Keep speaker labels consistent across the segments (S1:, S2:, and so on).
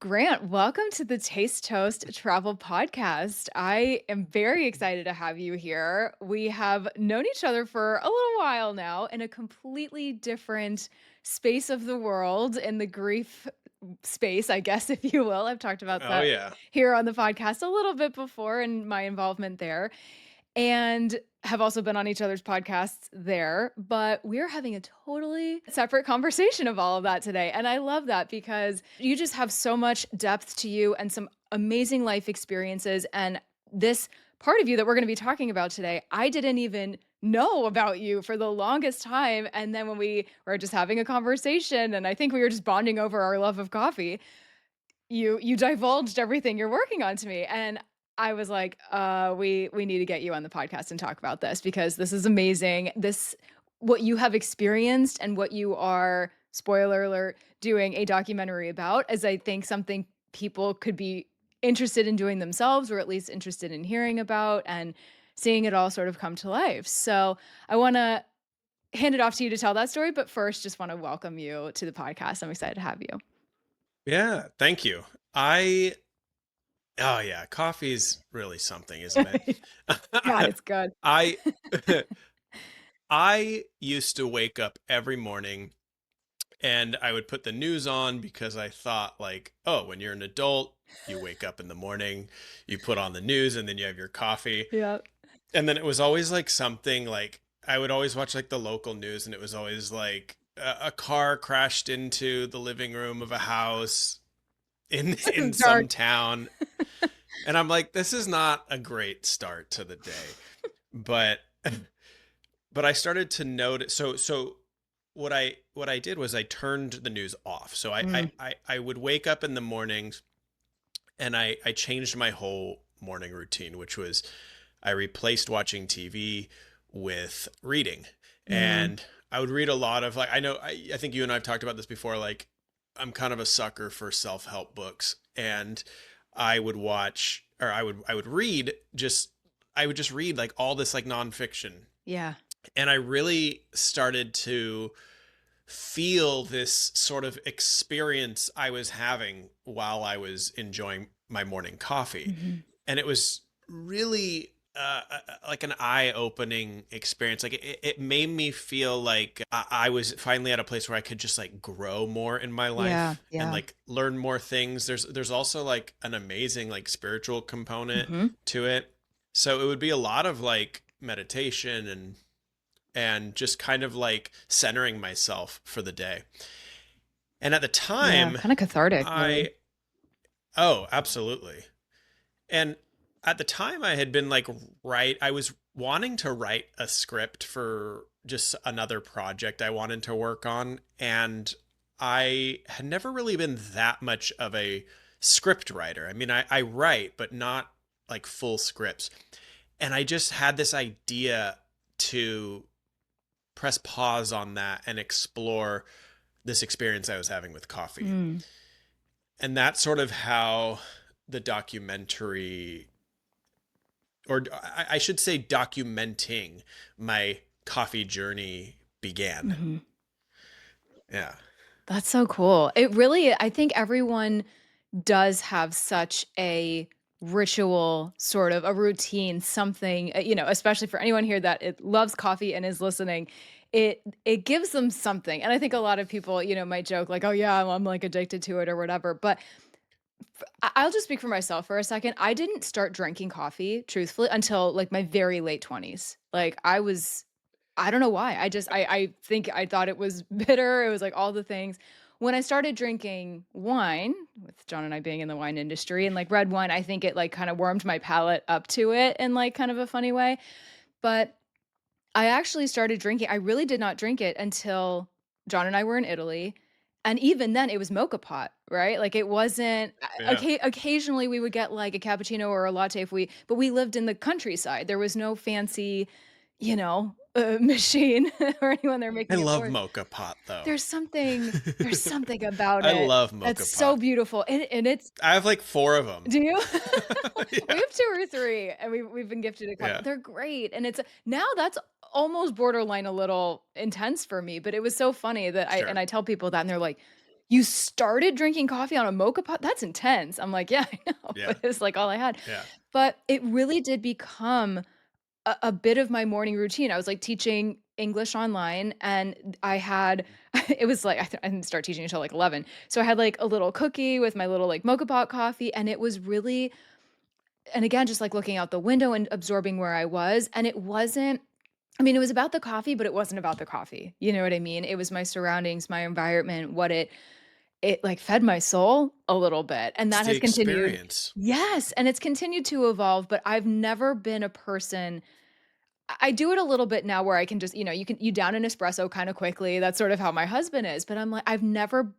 S1: Grant, welcome to the Taste Toast Travel Podcast. I am very excited to have you here. We have known each other for a little while now in a completely different space of the world, in the grief space, I guess, if you will. I've talked about
S2: Oh
S1: that
S2: yeah.
S1: here on the podcast a little bit before and my involvement there, and have also been on each other's podcasts there. But we're having a totally separate conversation of all of that today. And I love that because you just have so much depth to you and some amazing life experiences. And this part of you that we're going to be talking about today, I didn't even know about you for the longest time. And then when we were just having a conversation, and I think we were just bonding over our love of coffee, you divulged everything you're working on to me, and I was like, we need to get you on the podcast and talk about this because this is amazing. This what you have experienced and what you are, spoiler alert, doing a documentary about is, I think, something people could be interested in doing themselves, or at least interested in hearing about and seeing it all sort of come to life. So, I wanna hand it off to you to tell that story, but first, just wanna welcome you to the podcast. I'm excited to have you.
S2: Yeah, thank you. I oh yeah, coffee's really something, isn't
S1: God,
S2: it?
S1: it's good.
S2: I I used to wake up every morning and I would put the news on because I thought like, oh, when you're an adult, you wake up in the morning, you put on the news and then you have your coffee.
S1: Yeah.
S2: And then it was always like something like I would always watch like the local news and it was always like a car crashed into the living room of a house in
S1: Dark.
S2: some town. And I'm like, this is not a great start to the day. But but I started to notice so what I did was I turned the news off. So
S1: Mm,
S2: I would wake up in the mornings and I changed my whole morning routine, which was I replaced watching TV with reading.
S1: mm.
S2: And I would read a lot of like I think you and I've talked about this before, like I'm kind of a sucker for self-help books and I would watch or I would read just I would just read like all this like nonfiction.
S1: Yeah.
S2: And I really started to feel this sort of experience I was having while I was enjoying my morning coffee.
S1: Mhm.
S2: And it was really like an eye-opening experience. Like it made me feel like I was finally at a place where I could just like grow more in my
S1: Yeah,
S2: life and
S1: yeah.
S2: like learn more things. There's also like an amazing like spiritual component
S1: Mhm.
S2: to it. So it would be a lot of like meditation and just kind of like centering myself for the day. And at the
S1: Yeah,
S2: time,
S1: kinda cathartic, really.
S2: I oh, absolutely. And at the time I had been like I was wanting to write a script for just another project I wanted to work on and I had never really been that much of a script writer. I mean, I write, but not like full scripts. And I just had this idea to press pause on that and explore this experience I was having with coffee.
S1: Mm.
S2: And that's sort of how the documentary, or I should say, documenting my coffee journey began.
S1: Mhm.
S2: Yeah.
S1: That's so cool. It really I think everyone does have such a ritual, sort of a routine, something, especially for anyone here that it loves coffee and is listening, it gives them something. And I think a lot of people, might joke like, "Oh yeah, I'm like addicted to it or whatever." But I'll just speak for myself for a second. I didn't start drinking coffee, truthfully, until like my very late 20s. Like I don't know why. I think I thought it was bitter. It was like all the things. When I started drinking wine, with John and I being in the wine industry, and like red wine, I think it like kind of warmed my palate up to it in like kind of a funny way. But I actually started drinking. I really did not drink it until John and I were in Italy. And even then it was mocha pot, right? Like it wasn't
S2: Yeah.
S1: occasionally we would get like a cappuccino or a latte if but we lived in the countryside. There was no fancy, machine or anyone there
S2: I
S1: making it
S2: love
S1: for us.
S2: mocha pot though.
S1: There's something about
S2: I
S1: it
S2: love
S1: that's
S2: mocha
S1: so
S2: pot.
S1: beautiful. And it's
S2: I have like four of them.
S1: do you? We
S2: Yeah.
S1: have 2 or 3, and we've been gifted a couple.
S2: Yeah.
S1: They're great, and it's now that's almost borderline a little intense for me, but it was so funny that I
S2: Sure.
S1: and I tell people that, and they're like, You started drinking coffee on a mocha pot? That's intense. I'm like, "Yeah, I know,"
S2: Yeah.
S1: but it's, like, all I had.
S2: Yeah.
S1: But it really did become a bit of my morning routine. I was, like, teaching English online, and I had it was, like, I didn't start teaching until, like, 11. So I had, like, a little cookie with my little, like, mocha pot coffee, and it was really and again, just, like, looking out the window and absorbing where I was, and it wasn't I mean, it was about the coffee, but it wasn't about the coffee, you know what I mean? It was my surroundings, my environment, what like, fed my soul a little bit, and
S2: It's
S1: that
S2: the
S1: has continued.
S2: experience.
S1: Yes, and it's continued to evolve, but I've never been a person I do it a little bit now where I can just, you down an espresso kinda quickly, that's sort of how my husband is, but I'm like, I've never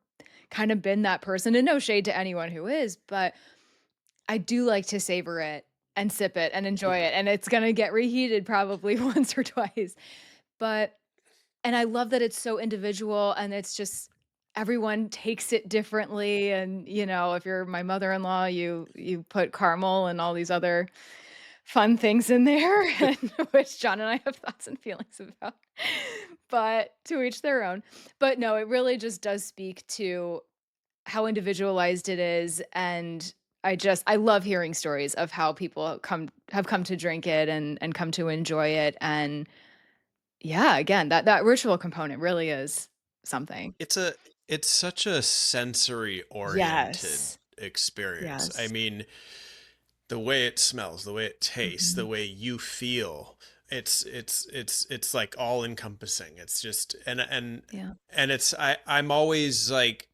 S1: kinda been that person, and no shade to anyone who is, but I do like to savor it and sip it and enjoy it, and it's gonna get reheated probably once or twice, but and I love that it's so individual and it's just everyone takes it differently, and, if you're my mother-in-law, you put caramel and all these other fun things in there, and which John and I have thoughts and feelings about, but to each their own. But no, it really just does speak to how individualized it is, and I love hearing stories of how people have come to drink it and come to enjoy it, and yeah, again, that ritual component really is something.
S2: It's a it's such a sensory oriented
S1: Yes.
S2: experience. I
S1: Yes.
S2: mean, the way it smells, the way it tastes, the
S1: Mhm.
S2: way you feel, it's like all encompassing. It's just
S1: Yeah.
S2: and I'm always like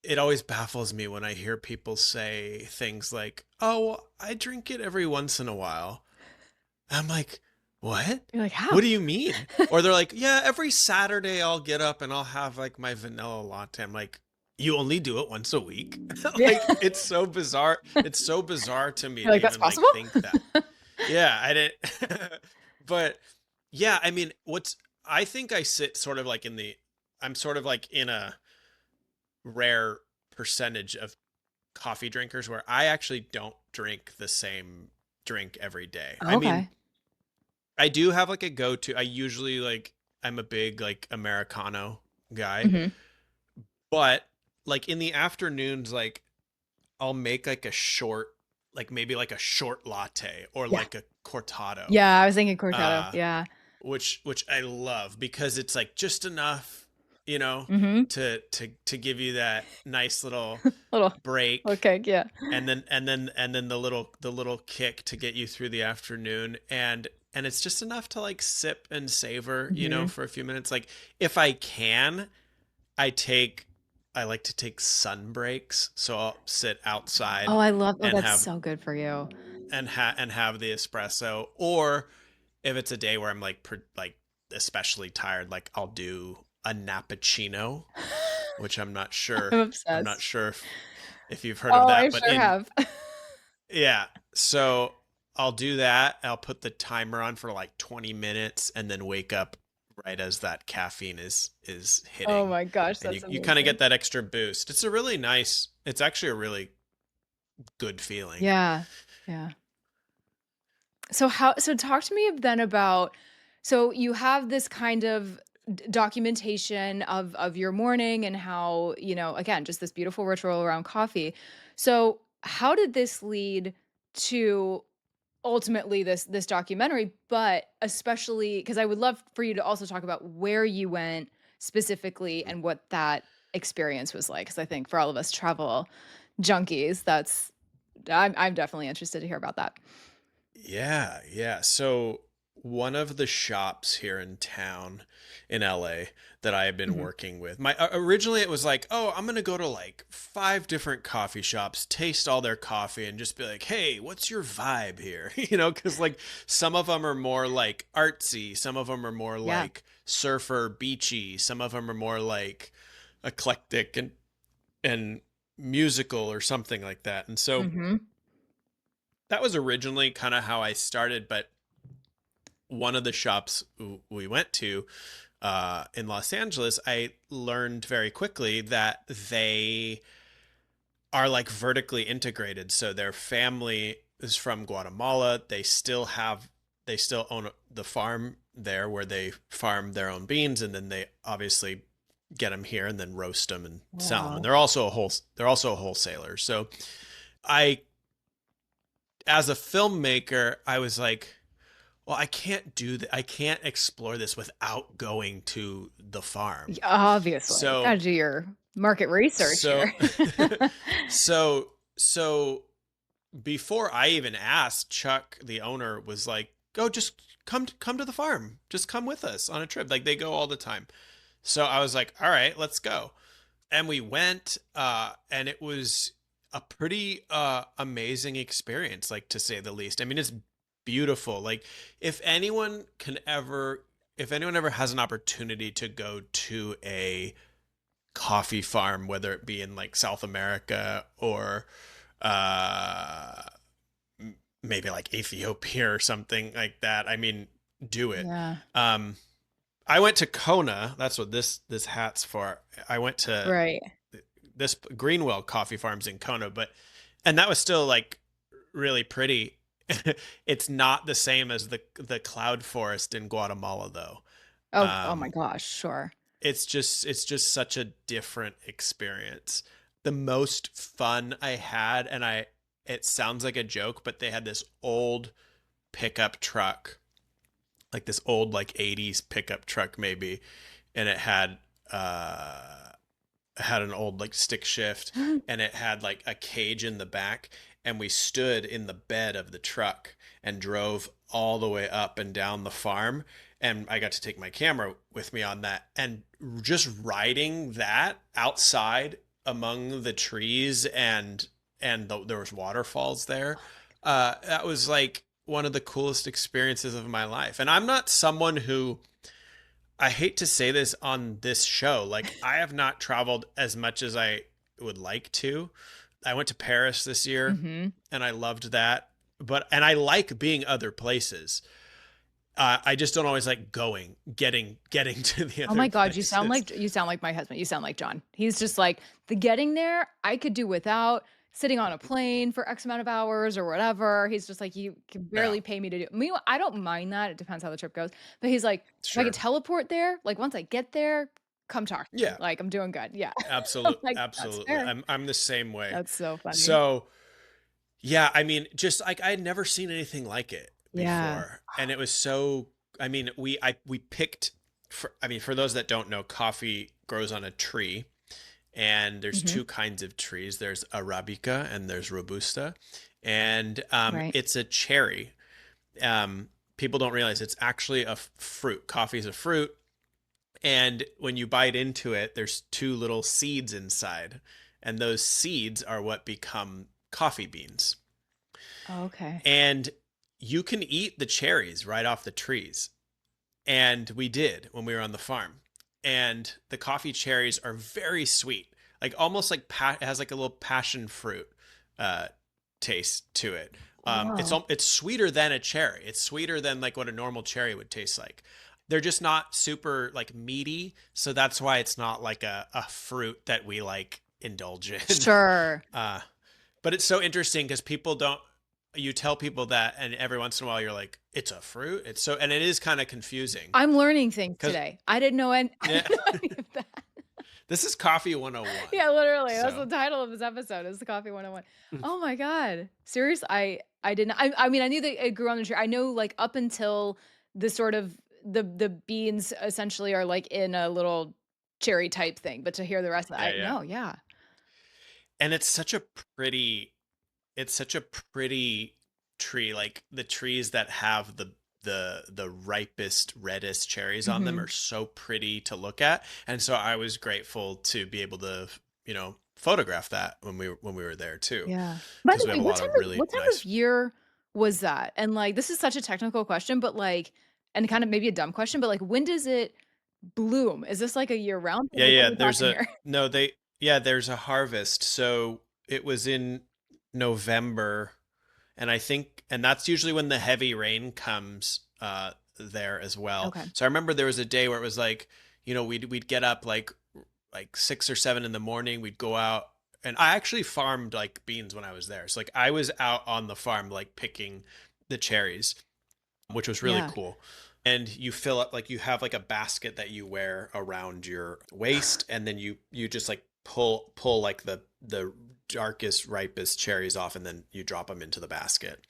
S2: it always baffles me when I hear people say things like, "Oh, I drink it every once in a while." I'm like, "What?
S1: You're like,
S2: What
S1: "How?"
S2: do you mean?" Or they're like, "Yeah, every Saturday I'll get up and I'll have like my vanilla latte." I'm like, "You only do it once a week?"
S1: Yeah.
S2: Like it's so bizarre. It's so bizarre to me
S1: You're
S2: to
S1: like, "That's
S2: even like
S1: possible?"
S2: think that. Yeah, I didn't but yeah, I mean, I think I sit sort of like I'm sort of like in a rare percentage of coffee drinkers where I actually don't drink the same drink every day. I mean,
S1: Okay.
S2: I do have like a go-to. I usually like I'm a big like Americano guy,
S1: Mhm.
S2: but like in the afternoons like I'll make like a short like maybe like a short latte or
S1: Yeah.
S2: like a cortado.
S1: Yeah, I was thinking cortado,
S2: Uh
S1: yeah.
S2: which I love because it's like just enough, you know,
S1: Mhm.
S2: to give you that nice little
S1: Little
S2: break
S1: cake, yeah.
S2: and then the little kick to get you through the afternoon and it's just enough to like sip and savor,
S1: Mhm.
S2: for a few minutes. Like if I can, I take I like to take sun breaks, so I'll sit outside and
S1: That's
S2: have
S1: so good for you.
S2: and have the espresso, or if it's a day where I'm like like especially tired, like I'll do a nappuccino, which
S1: I'm
S2: I'm not
S1: obsessed.
S2: sure if you've heard of
S1: Oh,
S2: that,
S1: I
S2: but
S1: sure
S2: in
S1: have.
S2: yeah. So I'll do that. I'll put the timer on for like 20 minutes and then wake up right as that caffeine is
S1: Oh
S2: hitting.
S1: my gosh,
S2: And
S1: that's
S2: you kind of get
S1: amazing.
S2: that extra boost. It's actually a really good feeling.
S1: Yeah, yeah. So talk to me then about so you have this kind of documentation of your morning and how, again, just this beautiful ritual around coffee. So how did this lead to ultimately this documentary, but especially because I would love for you to also talk about where you went specifically and what that experience was like, because I think for all of us travel junkies, I'm definitely interested to hear about that.
S2: Yeah, yeah. So one of the shops here in town in LA that I have been
S1: Mhm.
S2: working with, my originally it was like, oh, I'm gonna go to like 5 different coffee shops, taste all their coffee, and just be like, hey, what's your vibe here? Because like some of them are more like artsy, some of them are more
S1: Yeah.
S2: like surfer, beachy, some of them are more like eclectic and musical or something like that. And so
S1: Mhm.
S2: that was originally kind of how I started, but one of the shops we went to in Los Angeles, I learned very quickly that they are like vertically integrated. So their family is from Guatemala. They still own the farm there where they farm their own beans, and then they obviously get them here and then roast them and sell them. And
S1: Wow.
S2: they're also a wholesaler. So I, as a filmmaker, I was like, well, I can't do that. I can't explore this without going to the farm.
S1: Obviously,
S2: So,
S1: gotta do your market research
S2: so,
S1: here.
S2: so before I even asked, Chuck, the owner, was like, "Go, just come to the farm. Just come with us on a trip. Like they go all the time." So I was like, "All right, let's go." And we went, and it was a pretty amazing experience, like to say the least. I mean, it's beautiful. Like if anyone can ever, if anyone ever has an opportunity to go to a coffee farm, whether it be in like South America or uh, maybe like Ethiopia or something like that, I mean, do it.
S1: Yeah,
S2: Um, I went to Kona. That's what this hat's for. I went to
S1: right.
S2: this Greenwell Coffee Farms in Kona, but and that was still like really pretty. It's not the same as the cloud forest in Guatemala though.
S1: Oh my
S2: Um,
S1: gosh, sure.
S2: it's just such a different experience. The most fun I had, and I it sounds like a joke, but they had this old pickup truck, like this old like 80s pickup truck maybe, and it had an old like stick shift, and it had like a cage in the back, and we stood in the bed of the truck and drove all the way up and down the farm, and I got to take my camera with me on that, and just riding that outside among the trees, there was waterfalls there. That was like one of the coolest experiences of my life. And I'm not someone who, I hate to say this on this show, like I have not traveled as much as I would like to. I went to Paris this year
S1: Mhm.
S2: and I loved that. And I like being other places. I just don't always like getting to the
S1: Oh
S2: other
S1: my god,
S2: places.
S1: you sound like my husband, you sound like John. He's just like, "The getting there, I could do without sitting on a plane for X amount of hours or whatever." He's just like, "You can
S2: Yeah,
S1: barely pay me to do." Meanwhile, I don't mind that, it depends how the trip goes, but he's like, "If I could
S2: sure.
S1: teleport there, like, once I get there, come talk to me,
S2: Yeah,
S1: like, I'm doing good." Yeah. I'm
S2: absolutely,
S1: like, "That's
S2: absolutely.
S1: fair."
S2: I'm the same way.
S1: That's so funny.
S2: So yeah, I mean, just like I had never seen anything like it
S1: Yeah.
S2: before, and it was so. I mean, we picked. I mean, for those that don't know, coffee grows on a tree, and there's
S1: Mhm.
S2: two kinds of trees. There's Arabica and there's Robusta, and
S1: Right.
S2: it's a cherry. People don't realize it's actually a fruit. Coffee is a fruit, and when you bite into it, there's two little seeds inside, and those seeds are what become coffee beans.
S1: Okay.
S2: And you can eat the cherries right off the trees. And we did when we were on the farm. And the coffee cherries are very sweet, like almost like it has like a little passion fruit uh, taste to it.
S1: Whoa.
S2: It's sweeter than a cherry. It's sweeter than like what a normal cherry would taste like. They're just not super like meaty, so that's why it's not like a fruit that we like indulge in.
S1: Sure.
S2: Uh, but it's so interesting because people don't. You tell people that, and every once in a while, you're like, "It's a fruit." It's so, and it is kind of confusing
S1: I'm learning things
S2: because
S1: today. I didn't know an I
S2: yeah,
S1: didn't know any of that.
S2: this is Coffee 101.
S1: Yeah, literally, that's the
S2: So
S1: title of this episode is the Coffee 101.
S2: mm,
S1: Oh my god. Serious? I didn't I mean, I knew that it grew on the tree. I know, like, up until the sort of the beans essentially are, like, in a little cherry type thing, but to hear the rest of that,
S2: yeah,
S1: I
S2: yeah,
S1: no, yeah.
S2: and pretty, it's such a pretty tree. Like the trees that have the ripest, reddest cherries on them
S1: Mhm.
S2: are so pretty to look at, and so I was grateful to be able to, photograph that when we were there too,
S1: Yeah. By
S2: because
S1: the
S2: we
S1: way,
S2: have a lot of really
S1: what time of
S2: nice.
S1: year was that? And, like, this is such a technical question, but, like and kind of maybe a dumb question, but, like, when does it bloom? Is this, like, a year round thing?
S2: Yeah,
S1: Like, what
S2: yeah.
S1: are we talking here?
S2: There's a harvest. So it was in November, and that's usually when the heavy rain comes there as well.
S1: Okay.
S2: So I remember there was a day where it was like, we'd get up like 6 or 7 in the morning. We'd go out, and I actually farmed like beans when I was there. So like I was out on the farm like picking the cherries, which was really
S1: Yeah.
S2: cool. and you fill up, like you have like a basket that you wear around your waist, and then you just like pull like the darkest ripest cherries off, and then you drop them into the basket.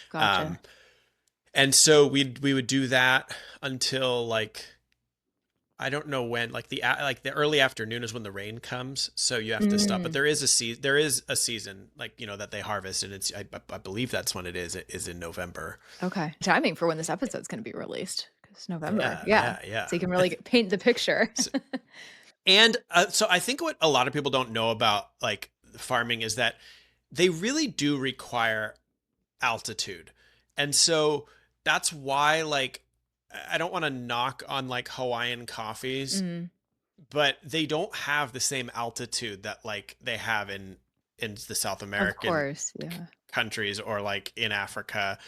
S1: Gotcha.
S2: um and so we would do that until like, I don't know when, like like the early afternoon is when the rain comes, so you have to stop. But
S1: Mm,
S2: there is a season, like, that they harvest, and I believe that's when it is. It is in November.
S1: okay. Timing for when this episode's gonna be released, 'cause November,
S2: Yeah,
S1: yeah.
S2: yeah, yeah.
S1: So you can really paint the picture.
S2: So, and so I think what a lot of people don't know about like farming is that they really do require altitude. And so that's why, like, I don't want to knock on like Hawaiian coffees,
S1: Mm,
S2: but they don't have the same altitude that like they have in the South
S1: of
S2: American
S1: course, yeah.
S2: countries, or like in Africa.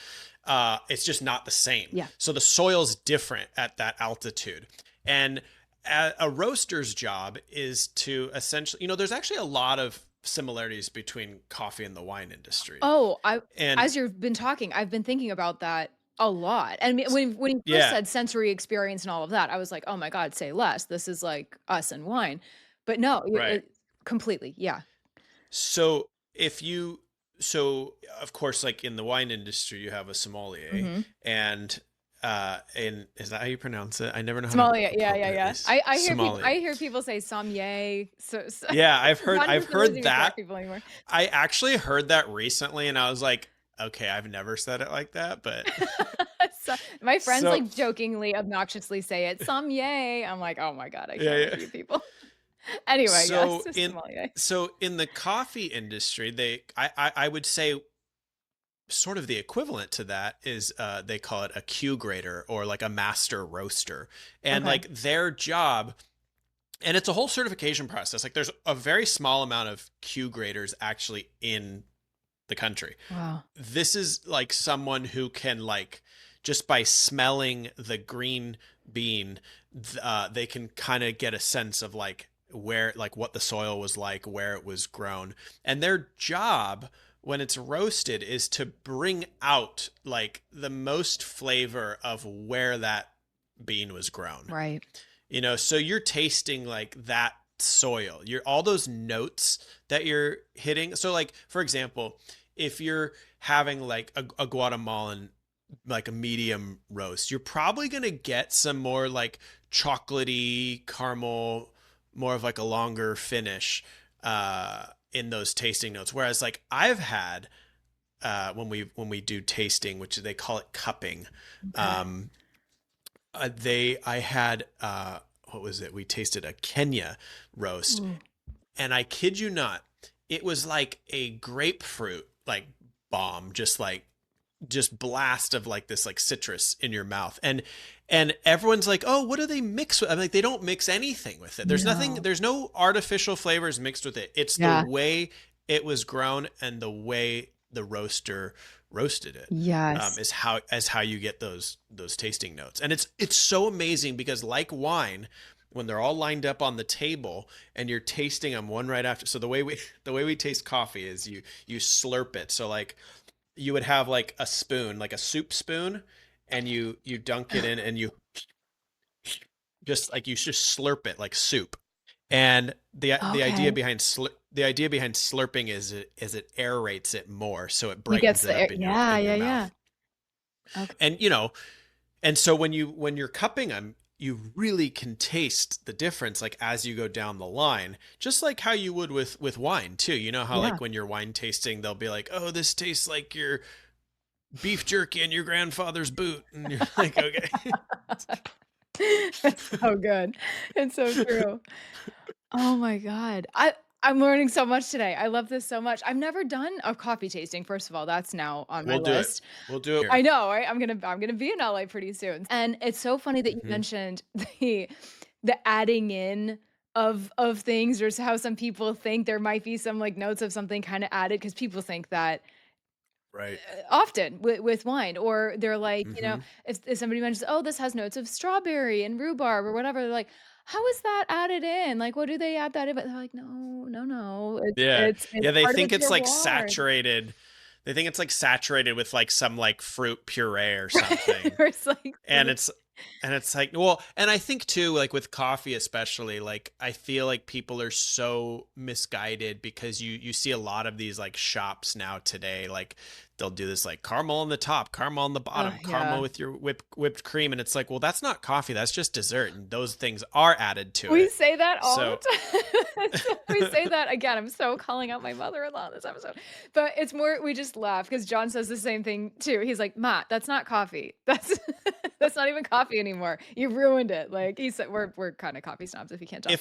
S2: It's just not the same.
S1: Yeah.
S2: So the soil's different at that altitude. And a roaster's job is to essentially, there's actually a lot of similarities between coffee and the wine industry.
S1: Oh, I
S2: And
S1: as you've been talking, I've been thinking about that a lot. And when you first
S2: yeah,
S1: said sensory experience and all of that, I was like, "Oh my god, say less. This is like us and wine." But no,
S2: right.
S1: it completely, yeah.
S2: So if you, so of course, like in the wine industry, you have a sommelier,
S1: Mhm.
S2: and and is that how you pronounce it? I never know how to
S1: Sommelier, yeah, yeah, yeah.
S2: appropriately sommelier.
S1: I hear people say sommelier, so
S2: Yeah,
S1: one
S2: I've
S1: person doesn't
S2: heard
S1: even
S2: that.
S1: correct people anymore.
S2: I actually heard that recently, and I was like, okay, I've never said it like that, but
S1: So my friends,
S2: so
S1: like, jokingly, obnoxiously say it, "Sommelier." I'm like, "Oh my god, I
S2: yeah,
S1: can't with
S2: yeah.
S1: you people." Anyway, yes,
S2: So in
S1: sommelier.
S2: the coffee industry, I would say sort of the equivalent to that is, they call it a Q grader, or like a master roaster. And
S1: Okay.
S2: like their job, and it's a whole certification process. Like there's a very small amount of Q graders actually in the country.
S1: Wow.
S2: This is like someone who can, like, just by smelling the green bean, they can kind of get a sense of like where, like what the soil was like, where it was grown. And their job when it's roasted is to bring out like the most flavor of where that bean was grown.
S1: Right.
S2: So you're tasting like that soil, you're all those notes that you're hitting. So like, for example, if you're having like a Guatemalan, like a medium roast, you're probably going to get some more like chocolatey caramel, more of like a longer finish in those tasting notes. Whereas like I've had, when we do tasting, which they call it cupping,
S1: Okay.
S2: um I had, what was it? We tasted a Kenya roast,
S1: Ooh.
S2: and I kid you not, it was like a grapefruit like bomb, just blast of like this like citrus in your mouth. And everyone's like, "Oh, what do they mix with?" I'm like, "They don't mix anything with it.
S1: No.
S2: There's no artificial flavors mixed with it. It's the
S1: Yeah.
S2: way it was grown and the way the roaster roasted it,
S1: Yes.
S2: is how you get those tasting notes." And it's so amazing because, like wine, when they're all lined up on the table and you're tasting them one right after. So the way we taste coffee is you slurp it. So like you would have like a spoon, like a soup spoon, and you dunk it in, and you just slurp it like soup. And the
S1: Okay.
S2: idea behind slurping is it aerates it more, so it
S1: He gets
S2: brightens it
S1: the air,
S2: up in your
S1: yeah,
S2: in your
S1: yeah, yeah.
S2: mouth.
S1: Okay.
S2: And so when you're cupping them, you really can taste the difference, like as you go down the line, just like how you would with wine too. You know how
S1: Yeah.
S2: like when you're wine tasting, they'll be like, "Oh, this tastes like your beef jerky in your grandfather's boot," and you're like, "Okay."
S1: That's so good. It's so true. Oh my god. I'm learning so much today. I love this so much. I've never done a coffee tasting, first of all, that's now on my
S2: We'll do it.
S1: list.
S2: We'll do it
S1: I
S2: here.
S1: know, right? I'm gonna be in LA pretty soon. And it's so funny that you
S2: Hmm.
S1: mentioned the adding in of things, or how some people think there might be some, like, notes of something kinda added, because people think that
S2: Right.
S1: often with wine, or they're like,
S2: Hmm.
S1: if somebody mentions, "Oh, this has notes of strawberry and rhubarb," or whatever, they're like, "How is that added in? Like, what do they add that in?" But they're like, "No, no, no,
S2: Yeah.
S1: it's
S2: Yeah, they
S1: part of the
S2: think it's like
S1: terroir."
S2: saturated. They think it's like saturated with like some like fruit puree or something.
S1: It's like
S2: And it's And it's like, well, and I think too, like with coffee especially, like I feel like people are so misguided because you see a lot of these like shops now today, like they'll do this like caramel on the top, caramel on the bottom, caramel
S1: Yeah.
S2: with your whipped cream, and it's like, well, that's not coffee, that's just dessert, and those things are added to
S1: We
S2: it.
S1: say that all the
S2: So
S1: time. So we say that again, I'm so calling out my mother-in-law in this episode. But it's more we just laugh because John says the same thing too. He's like, "Ma, that's not coffee. That's that's not even coffee anymore. You ruined it." Like he said, we're kind of coffee snobs if you can't tell.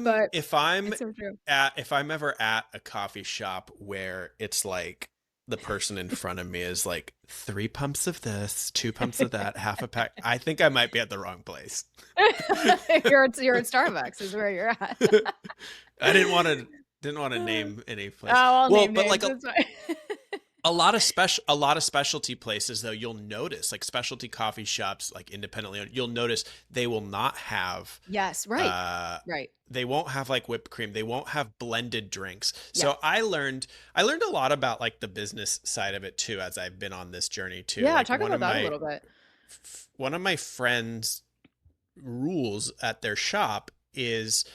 S1: But
S2: if I'm
S1: it's so true.
S2: if I'm ever at a coffee shop where it's like the person in front of me is like 3 pumps of this, 2 pumps of that, half a pack, I think I might be at the wrong place.
S1: You're at Starbucks is where you're at.
S2: I didn't want to name any
S1: Oh,
S2: place.
S1: I'll
S2: Well,
S1: name
S2: but like
S1: names, it's fine.
S2: a lot of specialty places though, you'll notice like specialty coffee shops, like independently owned, you'll notice they will not have
S1: Yes, right,
S2: uh
S1: right.
S2: they won't have like whipped cream. They won't have blended drinks. So
S1: Yes.
S2: I learned a lot about like the business side of it too as I've been on this journey too.
S1: Yeah,
S2: Like
S1: talk about that a little bit.
S2: one of my friends' rules at their shop is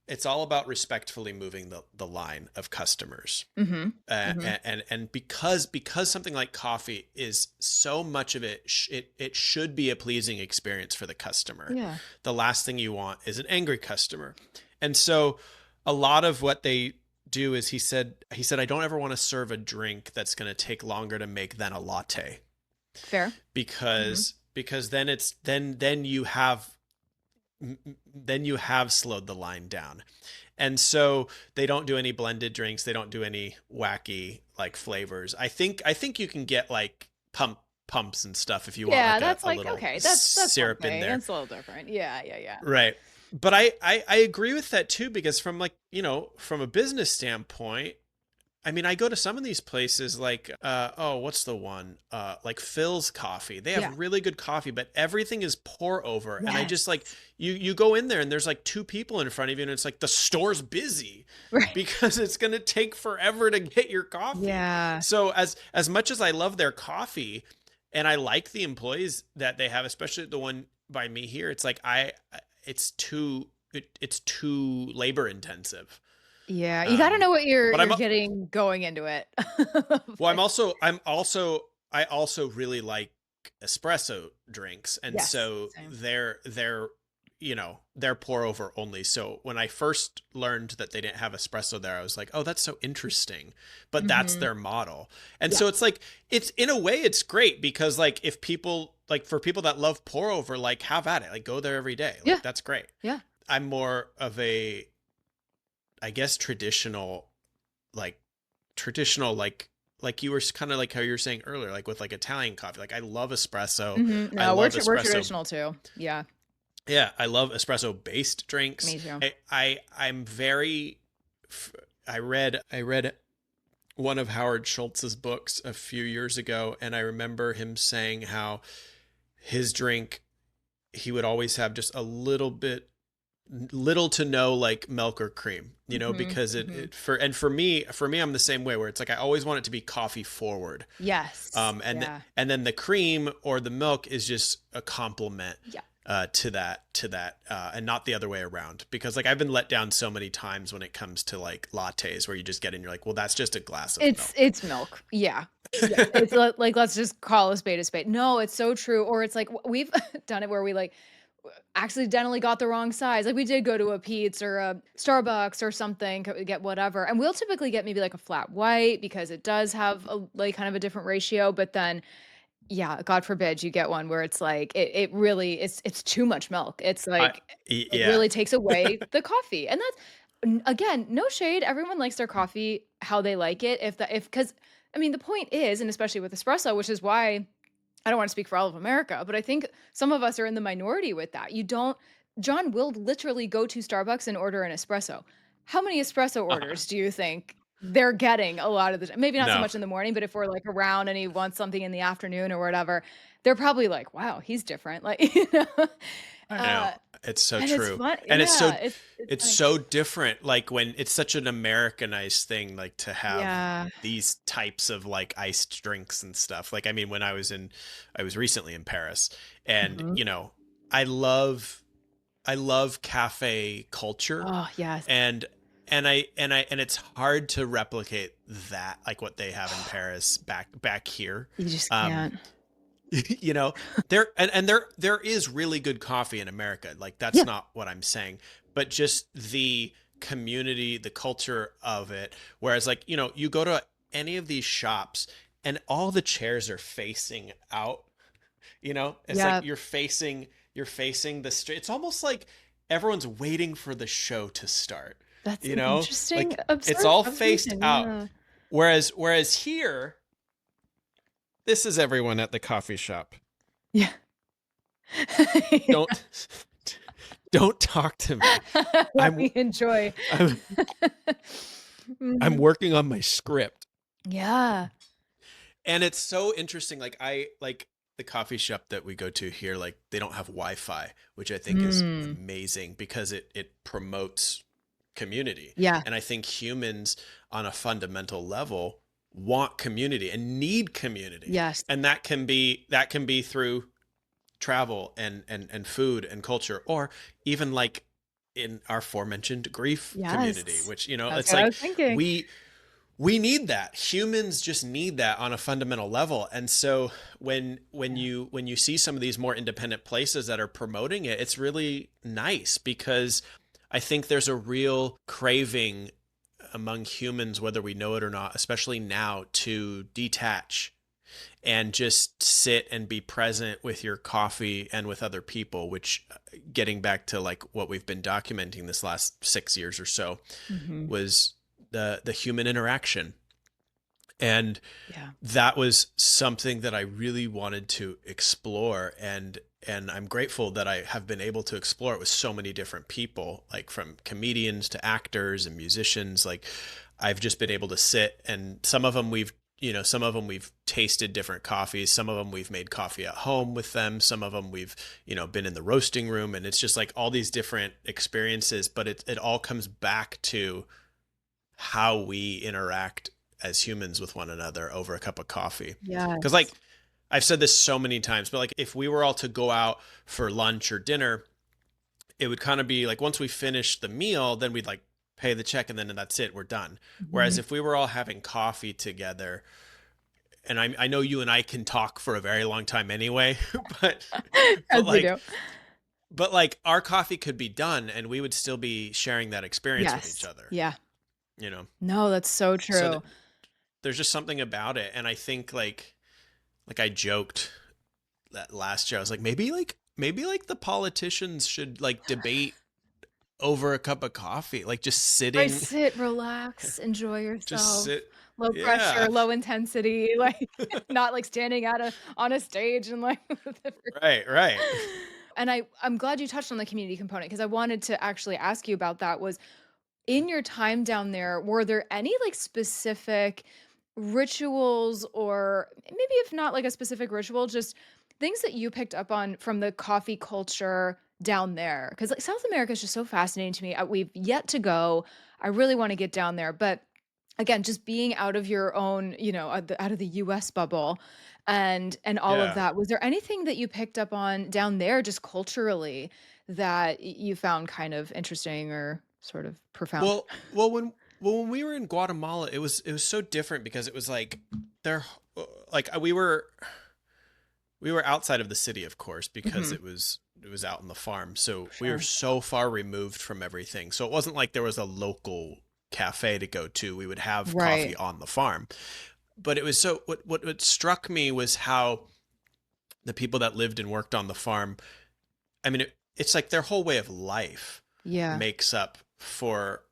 S2: it's all about respectfully moving the line of customers.
S1: Mhm, mhm.
S2: And because something like coffee is so much of it, it should be a pleasing experience for the customer.
S1: Yeah.
S2: The last thing you want is an angry customer. And so a lot of what they do is he said I don't ever want to serve a drink that's going to take longer to make than a latte,
S1: Fair. Mhm.
S2: because then it's then you have slowed the line down. And so they don't do any blended drinks, they don't do any wacky like flavors. I think you can get like pumps and stuff if you want
S1: Yeah,
S2: like
S1: that's
S2: a
S1: like,
S2: little
S1: okay, that's one
S2: syrup in
S1: thing,
S2: there.
S1: it's a little different. Yeah, yeah, yeah.
S2: Right. But I agree with that too, because from like, from a business standpoint, I mean, I go to some of these places like, oh, what's the one? Like Phil's Coffee. They
S1: Yeah.
S2: have really good coffee, but everything is pour over. And I
S1: Yes.
S2: just like, you go in there and there's like two people in front of you and it's like the store's busy
S1: Right.
S2: because it's going to take forever to get your coffee.
S1: Yeah.
S2: So as much as I love their coffee and I like the employees that they have, especially the one by me here, it's like it's too labor intensive.
S1: Yeah, you gotta
S2: Um,
S1: know what you're
S2: but
S1: you're getting going into it.
S2: well,
S1: But
S2: I also really like espresso drinks, and
S1: yes,
S2: so
S1: same.
S2: they're pour over only. So when I first learned that they didn't have espresso there, I was like, oh, that's so interesting. But that's
S1: Mhm.
S2: their model, and
S1: Yeah,
S2: so it's like it's in a way it's great because like if people like for people that love pour over, like have at it, like go there every day,
S1: yeah,
S2: like that's great.
S1: yeah.
S2: I'm more of a I guess like traditional like you were kind of like how you were saying earlier like with like Italian coffee, like I love espresso.
S1: Mhm.
S2: I
S1: No,
S2: love
S1: we're
S2: espresso.
S1: traditional too. Yeah,
S2: Yeah, I love espresso based drinks.
S1: me too.
S2: I'm very I read one of Howard Schultz's books a few years ago, and I remember him saying how his drink he would always have just a little to no like milk or cream,
S1: Mhm,
S2: because
S1: mhm.
S2: for me I'm the same way where it's like I always want it to be coffee forward.
S1: Yes,
S2: And
S1: yeah,
S2: and then the cream or the milk is just a complement
S1: yeah.
S2: to that and not the other way around, because like I've been let down so many times when it comes to like lattes where you just get in, you're like, well, that's just a glass of milk.
S1: It's milk. Yeah. Yeah, it's like, let's just call a spade a spade. No, it's so true, or it's like we've done it where we, like, accidentally got the wrong size. Like, we did go to a Pete's or a Starbucks or something, get whatever, and we'll typically get maybe, like, a flat white because it does have a like, kind of a different ratio, but then, yeah, God forbid you get one where it's like, it really it's too much milk. It's
S2: I
S1: like, it
S2: Yeah.
S1: really takes away the coffee, and that's again, no shade, everyone likes their coffee how they like it, if because I mean, the point is, and especially with espresso, which is why I don't wanna speak for all of America, but I think some of us are in the minority with that. You don't John will literally go to Starbucks and order an espresso. How many espresso orders do you think they're getting a lot of the time? Maybe not so
S2: No,
S1: much in the morning, but if we're, like, around and he wants something in the afternoon or whatever, they're probably like, "Wow, he's different." Like,
S2: I know.
S1: Uh,
S2: It's so
S1: and it's
S2: true.
S1: fun
S2: And
S1: yeah, it's
S2: it's
S1: funny.
S2: so different like when it's such an Americanized thing like to have
S1: Yeah.
S2: these types of like iced drinks and stuff. Like I mean when I was recently in Paris, and
S1: Mhm.
S2: I love I love cafe culture,
S1: Oh, yes.
S2: and and it's hard to replicate that, like what they have in Paris back here.
S1: You just
S2: Um,
S1: can't.
S2: you know, there is really good coffee in America. Like that's
S1: Yeah.
S2: not what I'm saying, but just the community, the culture of it. Whereas like, you go to any of these shops and all the chairs are facing out, it's like
S1: Yeah.
S2: you're facing the street. It's almost like everyone's waiting for the show to start,
S1: That's an interesting
S2: like it's all faced
S1: observation,
S2: out.
S1: yeah.
S2: Whereas here, this is everyone at the coffee shop.
S1: Yeah.
S2: Don't don't talk to me.
S1: Let
S2: I'm
S1: me enjoy.
S2: I'm I'm
S1: Mhm.
S2: working on my script.
S1: Yeah.
S2: And it's so interesting. Like I like the coffee shop that we go to here, like they don't have Wi-Fi, which I think is
S1: Mm.
S2: amazing because it promotes community.
S1: Yeah.
S2: And I think humans on a fundamental level want community and need community.
S1: Yes.
S2: And that can be through travel and food and culture, or even like in our aforementioned grief community,
S1: Yes.
S2: which
S1: That's
S2: it's
S1: what I
S2: like
S1: was thinking.
S2: we need that. Humans just need that on a fundamental level. And so when you see some of these more independent places that are promoting it, it's really nice because I think there's a real craving among humans, whether we know it or not, especially now, to detach and just sit and be present with your coffee and with other people, which, getting back to like what we've been documenting this last 6 years or so,
S1: Mhm.
S2: was the human interaction. And
S1: Yeah.
S2: that was something that I really wanted to explore, and I'm grateful that I have been able to explore it with so many different people, like from comedians to actors and musicians. Like I've just been able to sit, and some of them we've tasted different coffees, some of them we've made coffee at home with them, some of them we've been in the roasting room, and it's just like all these different experiences, but it all comes back to how we interact as humans with one another over a cup of coffee. Because,
S1: Yes.
S2: like, I've said this so many times, but like, if we were all to go out for lunch or dinner, it would kind of be like once we finish the meal, then we'd like pay the check and then that's it, we're done. Whereas
S1: Mhm.
S2: if we were all having coffee together, and I know you and I can talk for a very long time anyway, but
S1: As
S2: but
S1: we
S2: like
S1: do.
S2: but like our coffee could be done and we would still be sharing that experience with each
S1: Yes.
S2: other,
S1: Yeah.
S2: you know.
S1: No, that's so
S2: So
S1: true.
S2: there's just something about it, and I think like I joked that last year. I was like, maybe like the politicians should like debate over a cup of coffee, like just
S1: Right,
S2: sitting,
S1: sit, relax, enjoy
S2: just
S1: yourself.
S2: sit.
S1: Low pressure,
S2: Yeah.
S1: low intensity, like, not, like, standing at a on a stage and, like
S2: Right, right.
S1: And I'm glad you touched on the community component because I wanted to actually ask you about that was in your time down there, were there any, like, specific rituals or maybe if not, like, a specific ritual, just things that you picked up on from the coffee culture down there? Because like, South America is just so fascinating to me, we've yet to go. I really wanna get down there, but again, just being out of your own, out of the US bubble and all of
S2: Yeah.
S1: that, was there anything that you picked up on down there just culturally that you found kind of interesting or sort of profound?
S2: Well, when we were in Guatemala, it was so different because it was like there, like we were outside of the city, of course, because
S1: Mhm.
S2: it was out on the farm. So we were
S1: Sure.
S2: so far removed from everything. So it wasn't like there was a local cafe to go to. We would have
S1: Right.
S2: coffee on the farm. But it was so what struck me was how the people that lived and worked on the farm, I mean, it's like their whole way of life
S1: Yeah.
S2: makes up for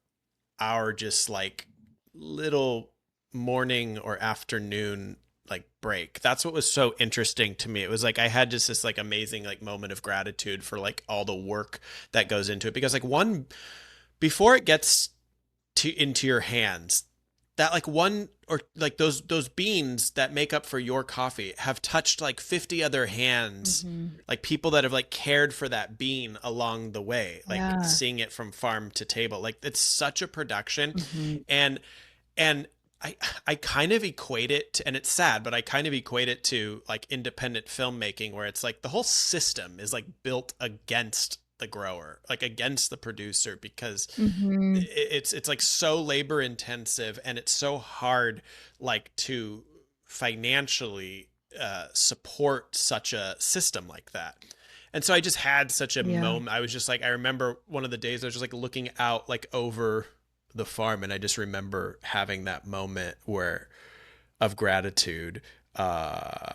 S2: our just like little morning or afternoon like break. That's what was so interesting to me. It was like I had just this like amazing like moment of gratitude for like all the work that goes into it, because like one, before it gets to into your hands, that like one, or like those beans that make up for your coffee have touched like 50 other hands,
S1: Mhm.
S2: like people that have like cared for that bean along the way, like
S1: Yeah.
S2: seeing it from farm to table. Like it's such a production.
S1: Mhm.
S2: and and I I kind of equate it to, and it's sad, but I kind of equate it to like independent filmmaking, where it's like the whole system is like built against the grower, like against the producer, because
S1: Mhm.
S2: it's like so labor intensive, and it's so hard like to financially support such a system like that. And so I just had such a
S1: Yeah.
S2: moment. I was just like, I remember one of the days I was just like looking out like over the farm, and I just remember having that moment where of gratitude, uh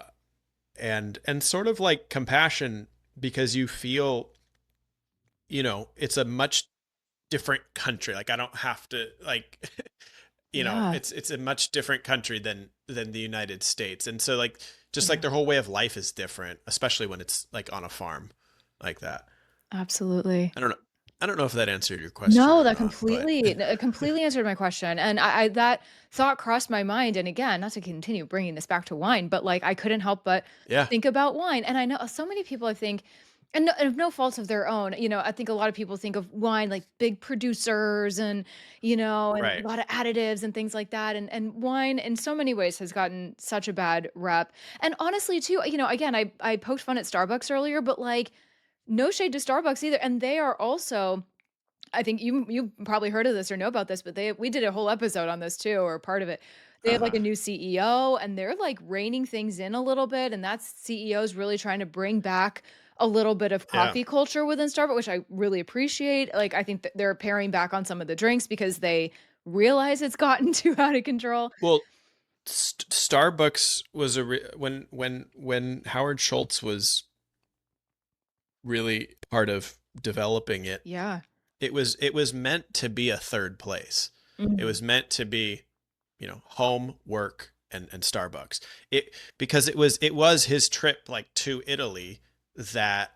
S2: and sort of like compassion, because you feel, it's a much different country. Like I don't have to like
S1: Yeah.
S2: it's a much different country than the United States. And so like just like
S1: Yeah.
S2: their whole way of life is different, especially when it's like on a farm like that.
S1: Absolutely.
S2: I don't know. I don't know if that answered your question
S1: No,
S2: or
S1: that
S2: not, but
S1: completely it completely answered my question, and I that thought crossed my mind, and again, not to continue bringing this back to wine, but, like, I couldn't help but
S2: yeah,
S1: think about wine, and I know so many people I think and of no fault of their own, I think a lot of people think of wine like big producers and a
S2: right.
S1: lot of additives and things like that, and wine in so many ways has gotten such a bad rep, and honestly too, again, I poked fun at Starbucks earlier, but, like, no shade to Starbucks either, and they are also I think you probably heard of this or know about this, but we did a whole episode on this too, or part of it. They have like
S2: Uh-huh.
S1: a new CEO and they're like reining things in a little bit, and that CEO's really trying to bring back a little bit of
S2: Yeah.
S1: coffee culture within Starbucks, which I really appreciate. Like I think that they're paring back on some of the drinks because they realize it's gotten too out of control.
S2: Well, Starbucks was when Howard Schultz was really part of developing it.
S1: Yeah.
S2: It was meant to be a third place. It
S1: Mhm.
S2: was meant to be, home, work, and Starbucks. Because it was his trip like to Italy that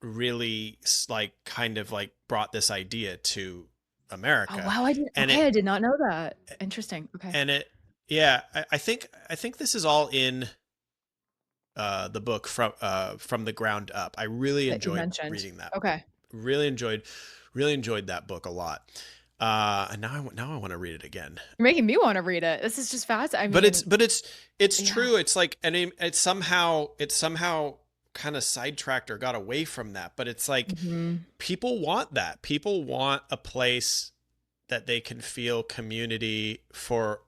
S2: really like kind of like brought this idea to
S1: Oh
S2: America.
S1: wow, I didn't
S2: And
S1: okay,
S2: it
S1: I did not know that. Interesting. Okay.
S2: and it yeah, I think this is all in the book from the ground up. I really
S1: That you
S2: enjoyed
S1: mentioned.
S2: reading that.
S1: Okay.
S2: Really enjoyed really enjoyed that book a lot. And now I want to read it again.
S1: You're making me want to read it. This is just fast. I
S2: But it's
S1: mean,
S2: but it's
S1: yeah.
S2: true. It's like, and it's somehow kind of sidetracked or got away from that. But it's like
S1: Mhm.
S2: people want that. People want a place that they can feel community for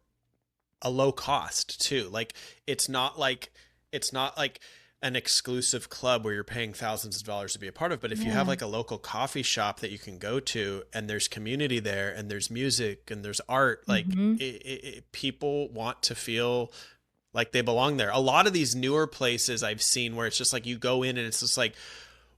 S2: a low cost too. Like it's not like an exclusive club where you're paying thousands of dollars to be a part of, but if you have
S1: Yeah.
S2: like a local coffee shop that you can go to, and there's community there, and there's music, and there's art, like
S1: Mhm.
S2: people want to feel like they belong there. A lot of these newer places I've seen where it's just like you go in and it's just like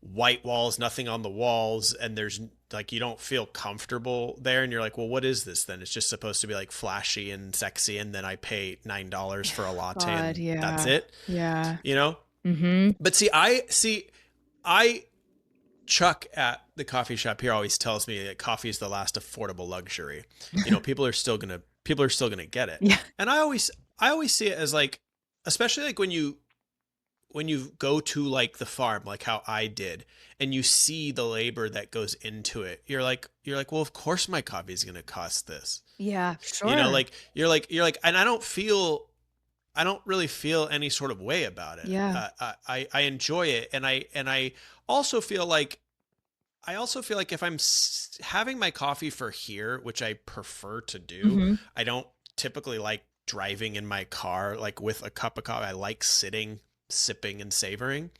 S2: white walls, nothing on the walls, and there's like you don't feel comfortable there, and you're like, well, what is this then? It's just supposed to be like flashy and sexy, and then I pay $9 for a latte
S1: God,
S2: and that's
S1: yeah.
S2: it,
S1: Yeah.
S2: you know?
S1: Mhm.
S2: But see, I Chuck at the coffee shop here always tells me that coffee is the last affordable luxury. People are still gonna get it.
S1: Yeah.
S2: And I always see it as like, especially like when you go to like the farm, like how I did, and you see the labor that goes into it, you're like, well, of course my coffee is gonna cost this.
S1: Yeah, sure.
S2: Like you're like, and I don't really feel any sort of way about it.
S1: Yeah.
S2: I enjoy it, and also feel like I also feel like if I'm having my coffee for here, which I prefer to do,
S1: Mhm.
S2: I don't typically like driving in my car like with a cup of coffee. I like sitting, sipping, and savoring.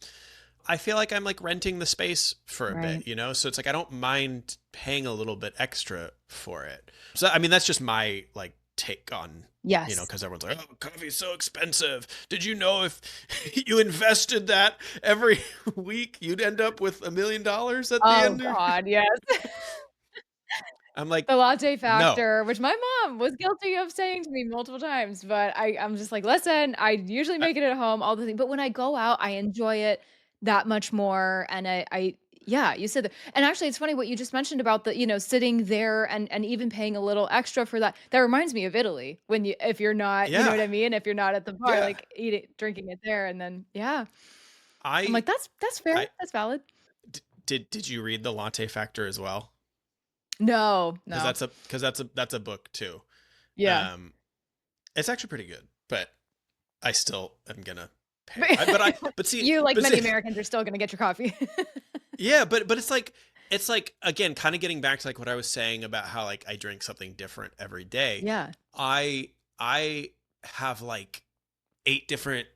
S2: I feel like I'm like renting the space for a bit,
S1: Right.
S2: So it's like I don't mind paying a little bit extra for it. So I mean that's just my like take on,
S1: Yes.
S2: because everyone's like, "Oh, coffee's so expensive. Did you know if you invested that every week, you'd end up with $1 million at the
S1: Oh
S2: end?"
S1: god, yes.
S2: I'm like,
S1: The latte
S2: no,
S1: factor, which my mom was guilty of saying to me multiple times, but I'm just like, "Listen, I usually
S2: I,
S1: make it at home, all the things, but when I go out, I enjoy it that much more." And I yeah, you said that. And actually, it's funny what you just mentioned about sitting there and even paying a little extra for that. That reminds me of Italy when if you're not, you know
S2: yeah,
S1: what I mean? If you're not at the bar,
S2: yeah.
S1: like eating drinking it there and then yeah. I'm
S2: I,
S1: like, "That's fair.
S2: I
S1: That's valid."
S2: did you read the Latte Factor as well?
S1: No,
S2: Because
S1: no.
S2: that's a book too.
S1: Yeah.
S2: Um, It's actually pretty good, but I still am gonna pay.
S1: But
S2: But see,
S1: you, like
S2: but
S1: many
S2: see,
S1: Americans, are still gonna get your coffee.
S2: yeah, but it's like again, kind of getting back to like what I was saying about how like I drink something different every day.
S1: Yeah.
S2: I have like 8 different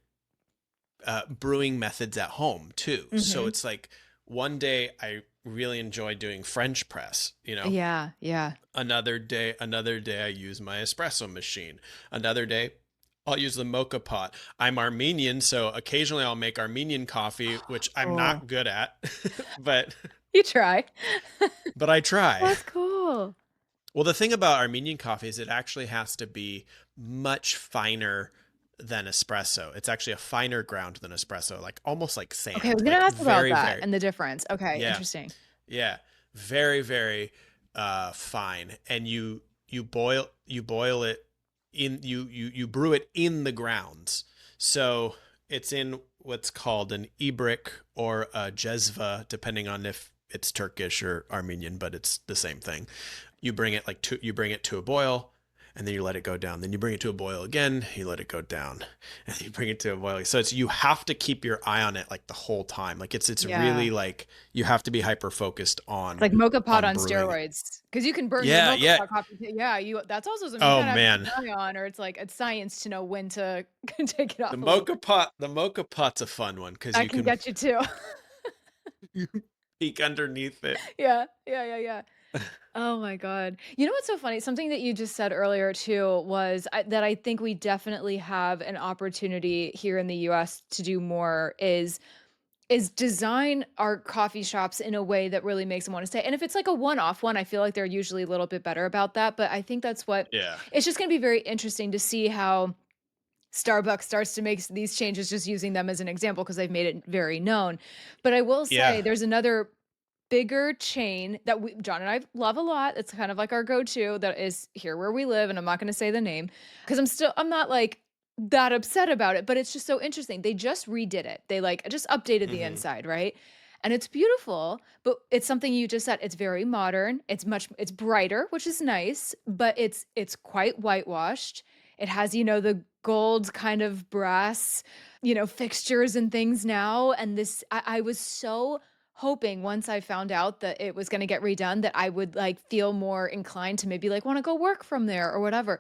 S2: brewing methods at home too. So
S1: Mhm.
S2: it's like one day I really enjoy doing French press, you know.
S1: Yeah, yeah.
S2: Another day I use my espresso machine. Another day I'll use the mocha pot. I'm Armenian, so occasionally I'll make Armenian coffee, which I'm
S1: Cool.
S2: not good at, but
S1: You try.
S2: I try.
S1: That's cool.
S2: Well, the thing about Armenian coffee is it actually has to be much finer than espresso. It's actually a finer ground than espresso, like almost like
S1: Okay, I
S2: sand,
S1: was gonna
S2: like
S1: ask about
S2: very,
S1: that
S2: very,
S1: and the difference. Okay,
S2: yeah,
S1: interesting.
S2: yeah, very, very fine. And you boil it in you brew it in the grounds. So it's in what's called an ibrik or a jezva, depending on if it's Turkish or Armenian, but it's the same thing. You bring it to a boil, and then you let it go down. Then you bring it to a boil again, you let it go down, and you bring it to a boil. So it's you have to keep your eye on it like the whole time. Like it's
S1: Yeah.
S2: really like you have to be hyper focused
S1: It's like mocha pot
S2: on
S1: on
S2: brewing.
S1: steroids, because you can burn your
S2: Yeah,
S1: mocha
S2: yeah.
S1: pot coffee too. Yeah, you that's also something you
S2: Oh
S1: kinda have to keep
S2: man.
S1: an eye on, or it's like it's science to know when to take it off a little bit.
S2: The mocha pot's a fun one because
S1: That
S2: you
S1: can
S2: can
S1: get you too.
S2: peek underneath it.
S1: Yeah. Yeah, yeah, yeah. Oh my god. You know what's so funny? Something that you just said earlier too was that I think we definitely have an opportunity here in the US to do more is design our coffee shops in a way that really makes them want to stay. And if it's like a one-off one, I feel like they're usually a little bit better about that. But I think that's what
S2: Yeah.
S1: it's just going to be very interesting to see how Starbucks starts to make these changes, just using them as an example because they've made it very known. But I will say
S2: Yeah.
S1: there's another bigger chain that John and I love a lot. It's kind of like our go-to that is here where we live, and I'm not gonna say the name because I'm not like that upset about it, but it's just so interesting. They just redid it. They like just updated the
S2: Hmm.
S1: inside, right? And it's beautiful, but it's something you just said. It's very modern. It's brighter, which is nice, but it's quite whitewashed. It has, the gold kind of brass, fixtures and things now. And I was so hoping once I found out that it was gonna get redone that I would, like, feel more inclined to maybe, like, wanna go work from there or whatever.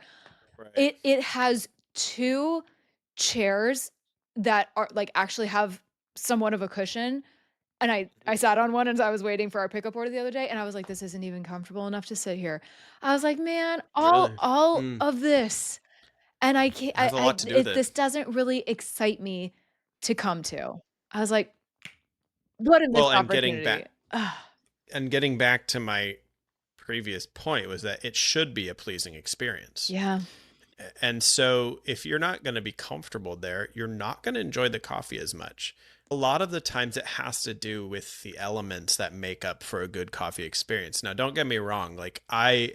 S2: Right.
S1: It has 2 chairs that are like, actually have somewhat of a cushion, and I
S2: Mhm.
S1: sat on one as I was waiting for our pickup order the other day, and I was like, "This isn't even comfortable enough to sit here." I was like, "Man, all
S2: Really?
S1: all
S2: Mm.
S1: of this, and I can't
S2: Has a lot to do with it.
S1: this doesn't really excite me to come to." I was like, "What a missed
S2: Well,
S1: opportunity."
S2: and getting back to my previous point was that it should be a pleasing experience.
S1: Yeah.
S2: And so if you're not going to be comfortable there, you're not going to enjoy the coffee as much. A lot of the times it has to do with the elements that make up for a good coffee experience. Now, don't get me wrong, like I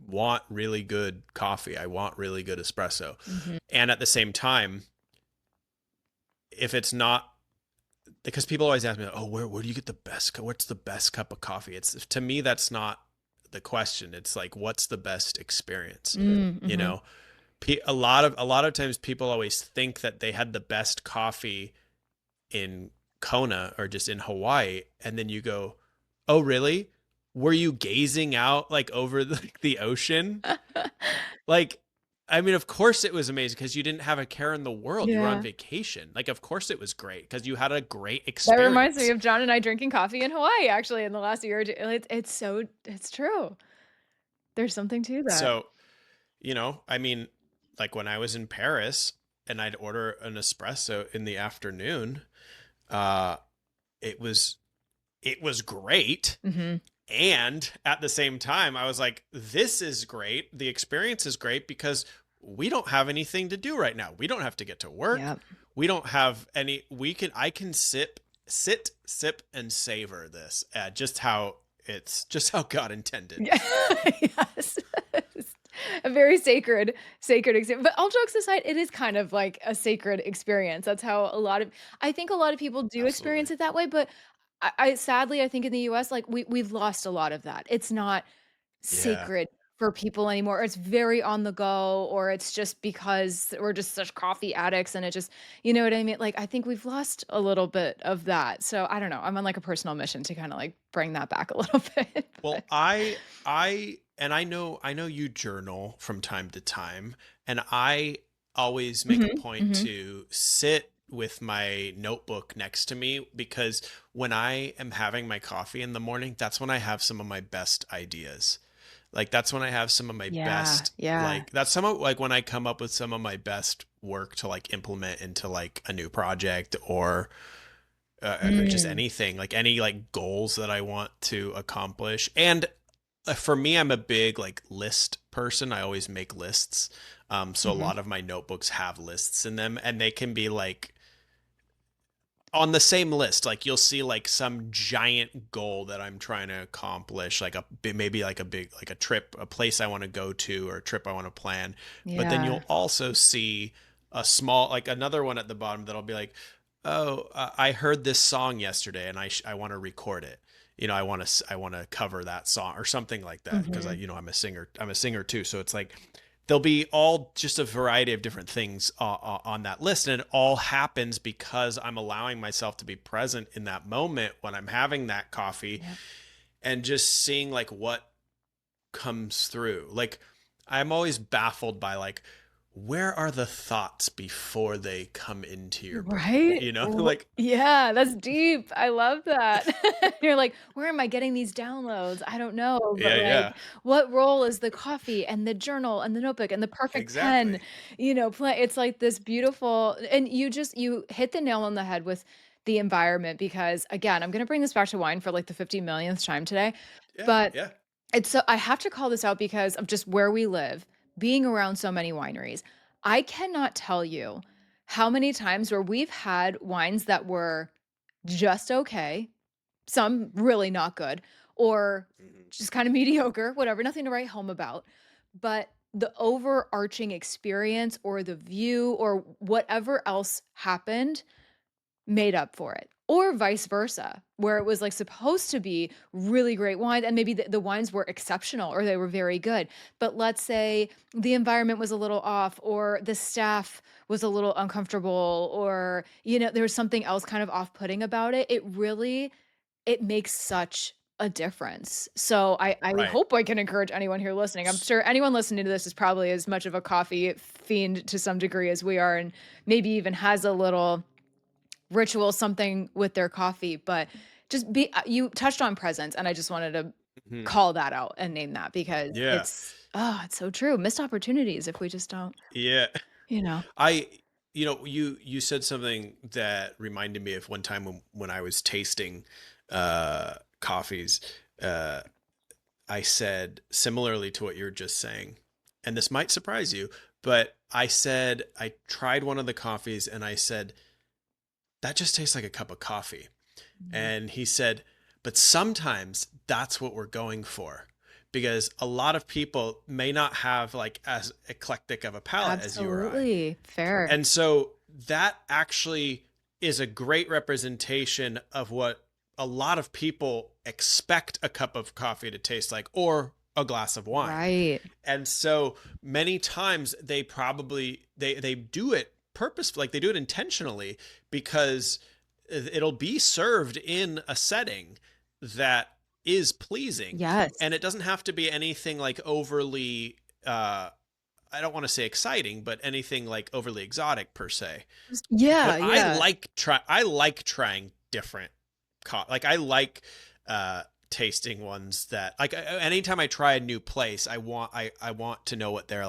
S2: want really good coffee. I want really good espresso.
S1: Mhm.
S2: And at the same time, if it's not because people always ask me, "Oh, where do you get the best? What's the best cup of coffee?" It's to me that's not the question. It's like, what's the best experience? You
S1: Mhm.
S2: know, a lot of times people always think that they had the best coffee in Kona or just in Hawaii, and then you go, "Oh, really? Were you gazing out like over the ocean?" Like, I mean, of course it was amazing because you didn't have a care in the world. You were on
S1: Yeah.
S2: vacation. Like, of course it was great because you had a great
S1: That reminds me
S2: experience.
S1: of John and I drinking coffee in Hawaii actually in the last year or 2. It's true. There's something to that.
S2: So, I mean, like when I was in Paris and I'd order an espresso in the afternoon, uh, it was great.
S1: Mhm.
S2: And at the same time, I was like, this is great. The experience is great because we don't have anything to do right now. We don't have to get to work.
S1: Yep.
S2: We don't have any, I can sip and savor this just how God intended.
S1: Yeah. Yes. A very sacred experience. But all jokes aside, it is kind of like a sacred experience. That's how I think a lot of people do experience
S2: Absolutely.
S1: it that way, but I sadly, I think in the US, like, we've lost a lot of that. It's not
S2: Yeah.
S1: sacred for people anymore. It's very on the go, or it's just because we're just such coffee addicts and it just, you know what I mean? Like, I think we've lost a little bit of that. So I don't know. I'm on like a personal mission to kind of like bring that back a little bit.
S2: Well,
S1: But
S2: I know you journal from time to time, and I always make a
S1: mhm,
S2: point
S1: mhm.
S2: to sit with my notebook next to me because when I am having my coffee in the morning, that's when I have some of my best ideas. Like that's when I have some of my
S1: Yeah,
S2: best
S1: yeah.
S2: like that's some of like when I come up with some of my best work to like implement into like a new project or just
S1: Mm,
S2: anything, like any like goals that I want to accomplish. And for me, I'm a big like list person. I always make lists. So a
S1: mhm.
S2: lot of my notebooks have lists in them, and they can be like on the same list. Like you'll see like some giant goal that I'm trying to accomplish, like maybe like a big like a trip, a place I want to go to, or a trip I want to plan. But then
S1: Yeah.
S2: you'll also see a small like another one at the bottom that'll be like, oh, I heard this song yesterday, and I want to record it. I want to cover that song or something like that because
S1: Mhm.
S2: I'm a singer too. So it's like there'll be all just a variety of different things on that list, and it all happens because I'm allowing myself to be present in that moment when I'm having that coffee
S1: Yep.
S2: and just seeing like what comes through. Like I'm always baffled by like where are the thoughts before they come into your brain,
S1: Right?
S2: like
S1: Yeah, that's deep. I love that. You're like, "Where am I getting these downloads? I don't know, but,
S2: yeah, yeah,
S1: like, what role is the coffee and the journal and the notebook and the perfect pen,
S2: exactly.
S1: play?" It's like this beautiful, and you hit the nail on the head with the environment because, again, I'm gonna bring this back to wine for, like, the 50 millionth time today,
S2: Yeah,
S1: but
S2: yeah.
S1: it's so I have to call this out because of just where we live, being around so many wineries. I cannot tell you how many times where we've had wines that were just okay, some really not good, or
S2: Mhm.
S1: just kind of mediocre, whatever, nothing to write home about. But the overarching experience or the view or whatever else happened made up for it, or vice versa, where it was, like, supposed to be really great wine and maybe the wines were exceptional or they were very good, but let's say the environment was a little off or the staff was a little uncomfortable or, there was something else kind of off-putting about it. It makes such a difference. So I
S2: Right.
S1: hope I can encourage anyone here listening. I'm sure anyone listening to this is probably as much of a coffee fiend to some degree as we are and maybe even has a little ritual, something with their coffee, but just you touched on presence, and I just wanted to
S2: Mhm.
S1: call that out and name that because
S2: Yeah,
S1: it's so true. Missed opportunities if we just don't,
S2: yeah.
S1: you know.
S2: I you said something that reminded me of one time when I was tasting coffees. Uh I said similarly to what you're just saying. And this might surprise you, but I said I tried one of the coffees and I said that just tastes like a cup of coffee.
S1: Mhm.
S2: And he said, but sometimes that's what we're going for because a lot of people may not have like as eclectic of a palate as you or I.
S1: Absolutely. Fair.
S2: And so that actually is a great representation of what a lot of people expect a cup of coffee to taste like or a glass of wine.
S1: Right.
S2: And so many times they do it purposefully, like they do it intentionally because it'll be served in a setting that is pleasing,
S1: Yes.
S2: and it doesn't have to be anything like overly I don't want to say exciting, but anything like overly exotic per se. But
S1: Yeah,
S2: I
S1: yeah.
S2: like trying different like I like tasting ones that like anytime I try a new place, I want to know what their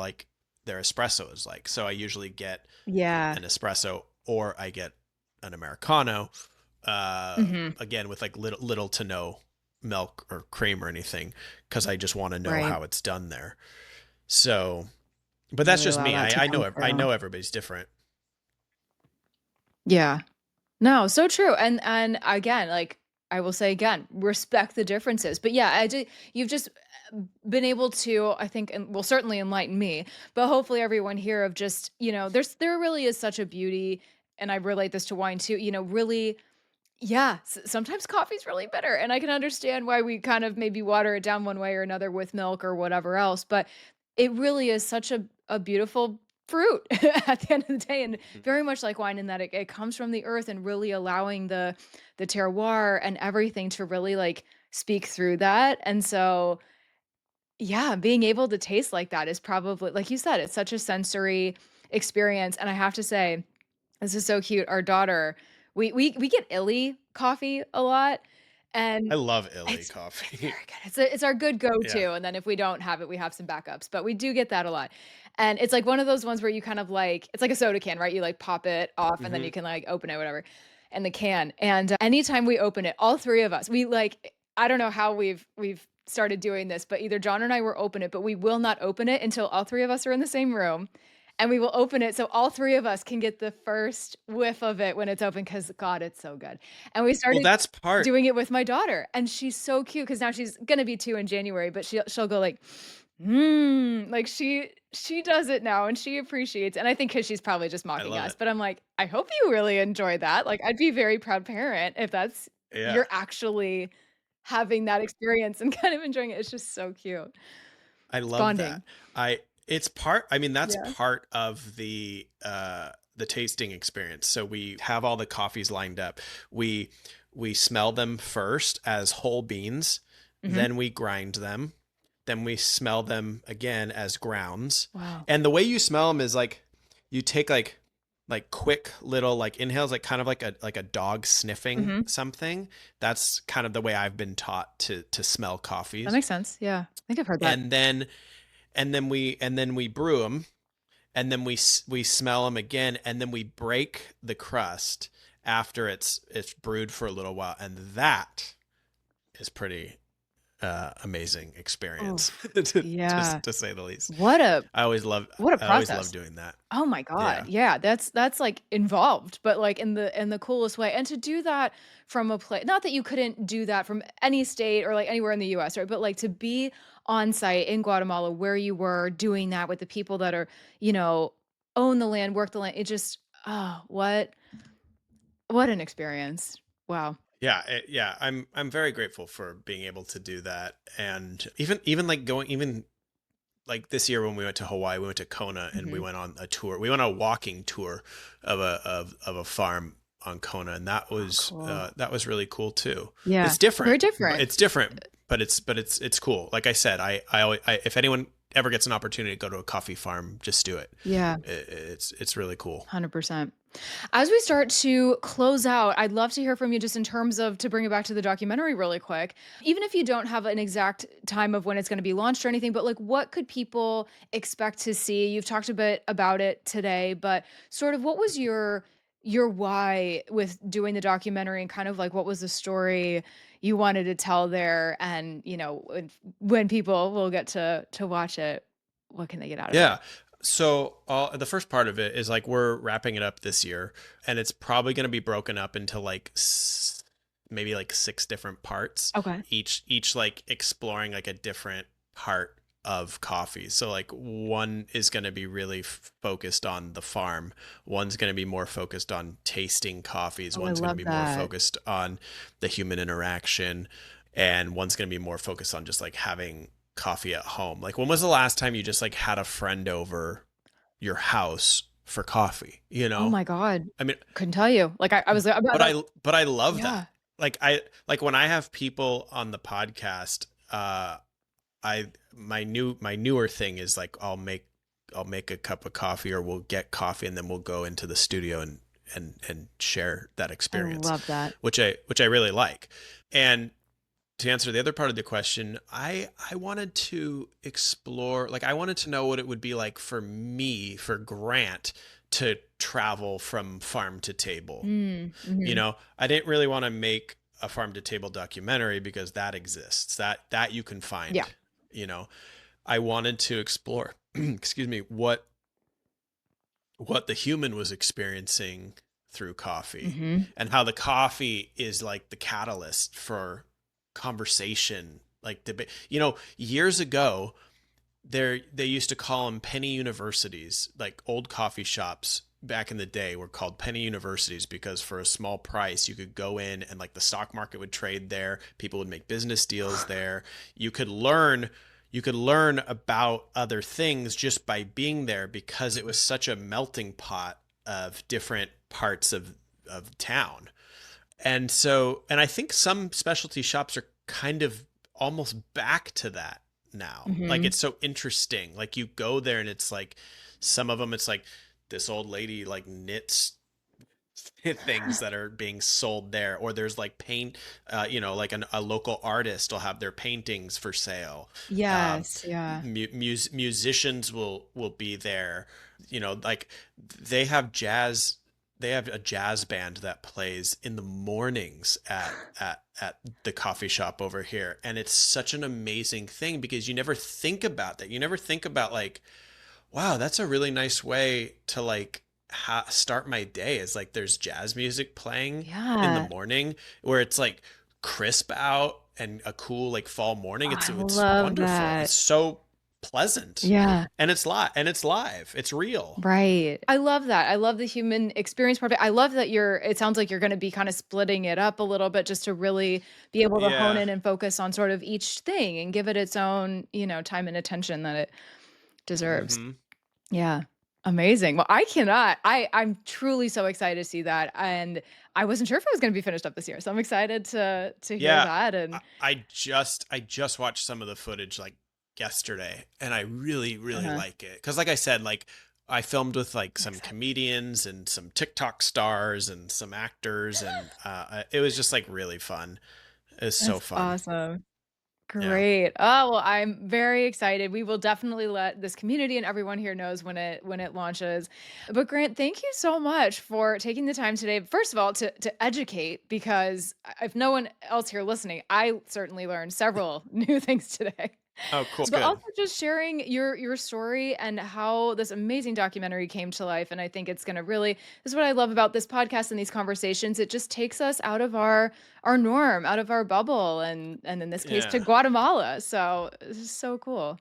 S2: espresso is like. So I usually get
S1: Yeah.
S2: an espresso or I get an americano
S1: Mhm.
S2: again with like little to no milk or cream or anything cuz I just want to know
S1: Right.
S2: how it's done there. So but that's
S1: Really
S2: just
S1: allow
S2: me.
S1: that to
S2: I
S1: come
S2: know I
S1: through.
S2: know everybody's different.
S1: Yeah. No, so true. And again, like I will say again, respect the differences. But yeah, you've just been able to, I think, and will certainly enlighten me, but hopefully everyone here of just, there really is such a beauty, and I relate this to wine too, really Yeah, sometimes coffee's really bitter, and I can understand why we kind of maybe water it down one way or another with milk or whatever else, but it really is such a beautiful fruit at the end of the day, and
S2: Mm.
S1: very much like wine in that it comes from the earth and really allowing the terroir and everything to really, like, speak through that, and so, yeah, being able to taste like that is probably like you said, it's such a sensory experience, and I have to say this is so cute. Our daughter, we get Illy coffee a lot,
S2: I
S1: and
S2: love Illy
S1: it's
S2: coffee.
S1: very good. It's our good
S2: Yeah.
S1: go-to, and then if we don't have it, we have some backups, but we do get that a lot. And it's like one of those ones where you kind of like it's like a soda can, right? You like pop it off and then you
S2: Hmm.
S1: can like open it, whatever, and the can. And anytime we open it, all three of us, we like I don't know how we've started doing this, but either John and I will open it, but we will not open it until all three of us are in the same room and we will open it so all 3 of us can get the first whiff of it when it's open. Because God, it's so good. And we
S2: Well,
S1: started
S2: that's part.
S1: doing it with my daughter, and she's so cute because now she's gonna be 2 in January, but she'll go like, "Mm," like, she does it now, and she appreciates and I think because she's probably just
S2: I
S1: mocking
S2: love
S1: us,
S2: it.
S1: but I'm like, "I hope you really enjoy that." Like, I'd be a very proud parent if that's
S2: Yeah.
S1: you're actually having that experience and kind of enjoying it. It's just so cute.
S2: I
S1: It's
S2: love that.
S1: bonding.
S2: It's part, I mean, that's
S1: Yeah.
S2: part of the tasting experience. So we have all the coffees lined up. We we smell them first as whole beans,
S1: Mhm.
S2: then we grind them, then we smell them again as grounds.
S1: Wow.
S2: And the way you smell them is like you take like quick little like inhales, like kind of like a dog sniffing
S1: Mhm.
S2: something. That's kind of the way I've been taught to smell
S1: That
S2: coffees.
S1: makes sense. Yeah. I think I've heard that.
S2: And then we brew them, and then we smell them again, and then we break the crust after it's brewed for a little while, and that is pretty amazing experience
S1: Oof.
S2: to,
S1: Yeah.
S2: to say the least.
S1: What a
S2: I always love
S1: what a
S2: I always love
S1: process.
S2: doing that.
S1: Oh my god.
S2: Yeah.
S1: Yeah, that's, like, involved, but, like, in the coolest way, and to do that from a place, not that you couldn't do that from any state or, like, anywhere in the US, right? But, like, to be on site in Guatemala where you were doing that with the people that are, you know, own the land, work the land, it just oh, what an experience. Wow.
S2: Yeah, yeah, I'm very grateful for being able to do that, and even like going even like this year when we went to Hawaii, we went to Kona and we
S1: Mhm.
S2: went on a tour. We went on a walking tour of a farm on Kona, and
S1: Oh, cool.
S2: that was really cool too.
S1: Yeah.
S2: It's different.
S1: Very different.
S2: It's different, but it's cool. Like I said, if anyone ever gets an opportunity to go to a coffee farm, just do it.
S1: Yeah.
S2: It's really cool.
S1: 100%. As we start to close out, I'd love to hear from you just in terms of to bring it back to the documentary really quick. Even if you don't have an exact time of when it's going to be launched or anything, but like what could people expect to see? You've talked a bit about it today, but sort of what was your why with doing the documentary and kind of like what was the story you wanted to tell there and, you know, when people will get to watch it, what can they get out of it?
S2: Yeah. So the first part of it is like we're wrapping it up this year, and it's probably going to be broken up into like maybe like six different parts,
S1: Okay.
S2: each like exploring like a different part of coffee. So like one is going to be really focused on the farm, one's going to be more focused on tasting coffees,
S1: Oh, I
S2: one's going to
S1: love
S2: be more
S1: that.
S2: focused on the human interaction, and one's going to be more focused on just like having coffee at home. Like when was the last time you just like had a friend over your house for coffee, you
S1: Oh
S2: know?
S1: my god.
S2: I mean,
S1: Couldn't tell you. Like, I was
S2: but
S1: about
S2: I love that.
S1: yeah.
S2: Like I like when I have people on the podcast, I my newer thing is like I'll make a cup of coffee, or we'll get coffee and then we'll go into the studio and share that
S1: I
S2: experience,
S1: love that.
S2: which I really like. And to answer the other part of the question, I wanted to explore, like I wanted to know what it would be like for me, for Grant, to travel from farm to table.
S1: Mm,
S2: You
S1: mhm.
S2: know, I didn't really want to make a farm to table documentary because that exists. That you can
S1: Yeah.
S2: find, you know. I wanted to explore excuse me, what the human was experiencing through coffee,
S1: Mhm.
S2: and how the coffee is like the catalyst for conversation, like debate. You know, years ago they used to call them penny universities, like old coffee shops back in the day were called penny universities because for a small price you could go in and like the stock market would trade there, people would make business deals there. You could learn about other things just by being there because it was such a melting pot of different parts of town. And I think some specialty shops are kind of almost back to that now. Like
S1: Mhm.
S2: it's so interesting. Like you go there and it's like some of them it's like this old lady like knits things that are being sold there, or there's like paint, like a local artist will have their paintings for sale. um
S1: Yes, yeah.
S2: Musicians will be there, like they have jazz. They have a jazz band that plays in the mornings at the coffee shop over here, and it's such an amazing thing because you never think about that. You never think about like, wow, that's a really nice way to like start my day. Is like there's jazz music playing in the
S1: Yeah.
S2: morning where it's like crisp out and a cool like fall morning. It's
S1: I
S2: it's
S1: love
S2: wonderful. It's
S1: that.
S2: so pleasant,
S1: Yeah.
S2: and it's live. It's real.
S1: Right. I love that. I love the human experience part of it. I love that it sounds like you're gonna be kinda splitting it up a little bit just to really be able to hone
S2: Yeah.
S1: in and focus on sort of each thing and give it its own, time and attention that it deserves.
S2: Hmm.
S1: Yeah. Amazing. Well, I'm truly so excited to see that, and I wasn't sure if it was gonna be finished up this year, so I'm excited to hear
S2: Yeah.
S1: that
S2: I,
S1: and
S2: I just watched some of the footage like yesterday, and I really, really
S1: uh-huh.
S2: like it. Because like I said, like I filmed with like some
S1: Excellent.
S2: comedians and some TikTok stars and some actors, and it was just like really fun. It's so
S1: That's
S2: fun.
S1: awesome.
S2: Yeah.
S1: Great. Oh, well, I'm very excited. We will definitely let this community and everyone here knows when it launches. But Grant, thank you so much for taking the time today. First of all, to educate, because if no one else here listening, I certainly learned several new things today.
S2: Oh, cool.
S1: But
S2: Good.
S1: also just sharing your story and how this amazing documentary came to life. And I think it's gonna really this is what I love about this podcast and these conversations. It just takes us out of our norm, out of our bubble, and in this case to
S2: Yeah.
S1: Guatemala. So this is so cool.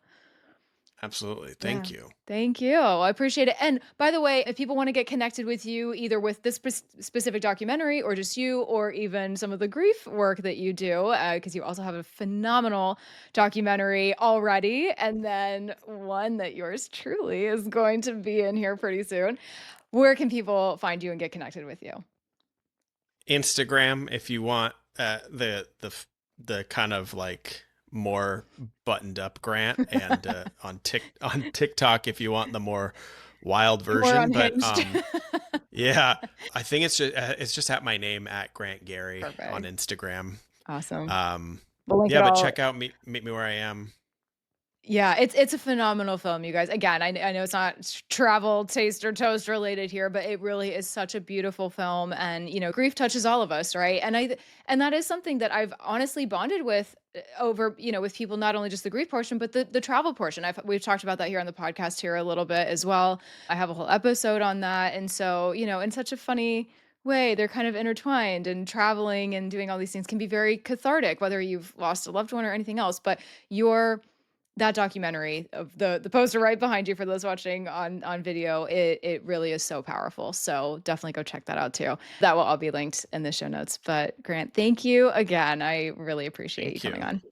S2: Absolutely.
S1: Yeah.
S2: Thank you.
S1: Thank you. I appreciate it. And by the way, if people want to get connected with you, either with this specific documentary or just you, or even some of the grief work that you do, because you also have a phenomenal documentary already, and then one that yours truly is going to be in here pretty soon, where can people find you and get connected with you?
S2: Instagram if you want the kind of like more buttoned up Grant, and on TikTok if you want the more wild
S1: More
S2: version. But
S1: unhinged.
S2: yeah, I think it's just at my name at Grant Garry on
S1: Perfect.
S2: Instagram.
S1: Awesome.
S2: Um,
S1: We'll link
S2: yeah,
S1: it
S2: but
S1: all.
S2: check out meet me where I am.
S1: Yeah, it's a phenomenal film, you guys. Again, I know it's not travel, taste, or toast related here, but it really is such a beautiful film, and grief touches all of us, right? And that is something that I've honestly bonded with over, with people, not only just the grief portion, but the travel portion. We've talked about that here on the podcast here a little bit as well. I have a whole episode on that, and so in such a funny way, they're kind of intertwined, and traveling and doing all these things can be very cathartic, whether you've lost a loved one or anything else. But your that documentary of the poster right behind you for those watching on video, it really is so powerful. So definitely go check that out too. That will all be linked in the show notes. But Grant, thank you again. I really appreciate you
S2: Thank
S1: coming
S2: you.
S1: on.